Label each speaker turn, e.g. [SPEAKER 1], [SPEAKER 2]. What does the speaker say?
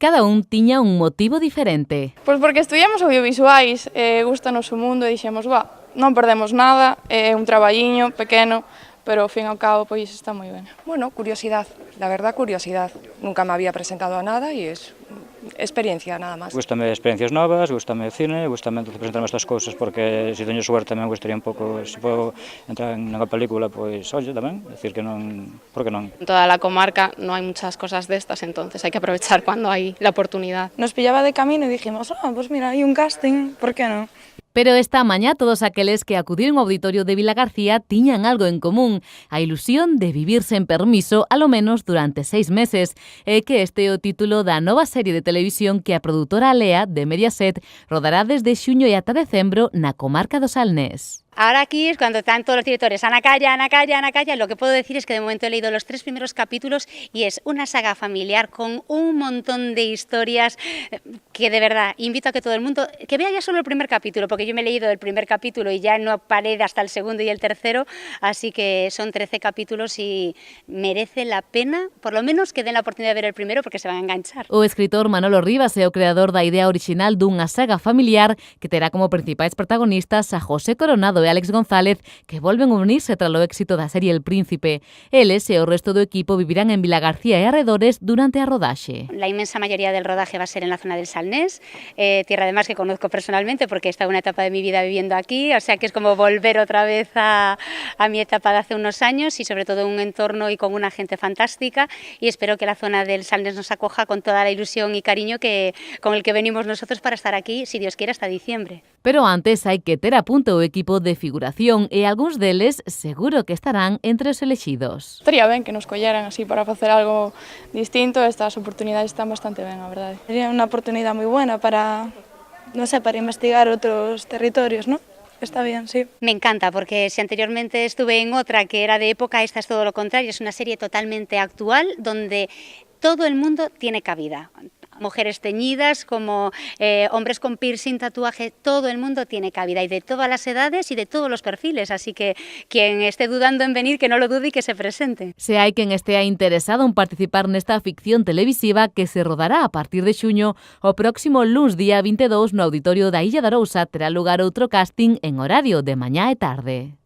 [SPEAKER 1] Cada un tiña un motivo diferente.
[SPEAKER 2] Pois porque estudiamos audiovisuais, gustanos o mundo e dixemos, non perdemos nada, é un traballiño pequeno, pero ao fin e ao cabo pois está moi ben.
[SPEAKER 3] Bueno, curiosidad, la verdad curiosidad. Nunca me había presentado a nada y es experiencia nada más.
[SPEAKER 4] Gústame experiencias novas, gústame o cine, gústame presentarme estas cousas porque se teño suerte me gustaría un pouco, se podo entrar en unha película, pois, oye, tamén, decir que non, por que non?
[SPEAKER 5] En toda la comarca no hay muchas cosas de estas, entonces hay que aprovechar cuando hay la oportunidad.
[SPEAKER 2] Nos pillaba de camino e dijimos, pues mira, hai un casting, por que non?
[SPEAKER 1] Pero esta mañá todos aqueles que acudiron ao auditorio de Vilagarcía tiñan algo en común, a ilusión de vivir sen permiso alo menos durante 6 meses, e que este é o título da nova serie de televisión que a produtora Alea, de Mediaset, rodará desde xuño e ata decembro na comarca do Salnés.
[SPEAKER 6] Ahora aquí es cuando están todos los directores, Ana Calla, Ana Calla, Ana Calla. Lo que puedo decir es que de momento he leído los 3 primeros capítulos y es una saga familiar con un montón de historias que de verdad invito a que todo el mundo, que vea ya solo el primer capítulo, porque yo me he leído el primer capítulo y ya no paré hasta el segundo y el tercero, así que son 13 capítulos y merece la pena, por lo menos que den la oportunidad de ver el primero porque se van a enganchar.
[SPEAKER 1] O escritor Manolo Rivas é o creador da idea original dunha saga familiar que terá como principais protagonistas a José Coronado e Alex González, que volven a unirse tras o éxito da serie El Príncipe. Eles e o resto do equipo vivirán en Vilagarcía e arredores durante a rodaxe.
[SPEAKER 6] La inmensa mayoría del rodaje va a ser en la zona del Salnés, tierra además que conozco personalmente porque he estado una etapa de mi vida viviendo aquí, o sea que es como volver otra vez a mi etapa de hace unos años y sobre todo un entorno y con una gente fantástica y espero que la zona del Salnés nos acoja con toda la ilusión y cariño con el que venimos nosotros para estar aquí, si Dios quiere, hasta diciembre.
[SPEAKER 1] Pero antes hai que ter a punto o equipo de figuración e algúns deles seguro que estarán entre os elexidos.
[SPEAKER 2] Estaría ben que nos colleran así para facer algo distinto, estas oportunidades están bastante ben, a verdade. Sería unha oportunidade moi buena para, non sei, para investigar outros territorios, non? Está bien, sí.
[SPEAKER 6] Me encanta porque si anteriormente estuve en otra que era de época, esta es todo lo contrario, es una serie totalmente actual donde todo el mundo tiene cabida. Mujeres teñidas, como hombres con piercing, tatuaje, todo el mundo tiene cabida y de todas las edades y de todos los perfiles, así que quien esté dudando en venir, que no lo dude y que se presente.
[SPEAKER 1] Se hai quen estea interesado en participar nesta ficción televisiva que se rodará a partir de xuño, o próximo luns día 22 no auditorio da Illa de Arousa terá lugar outro casting en horario de mañá e tarde.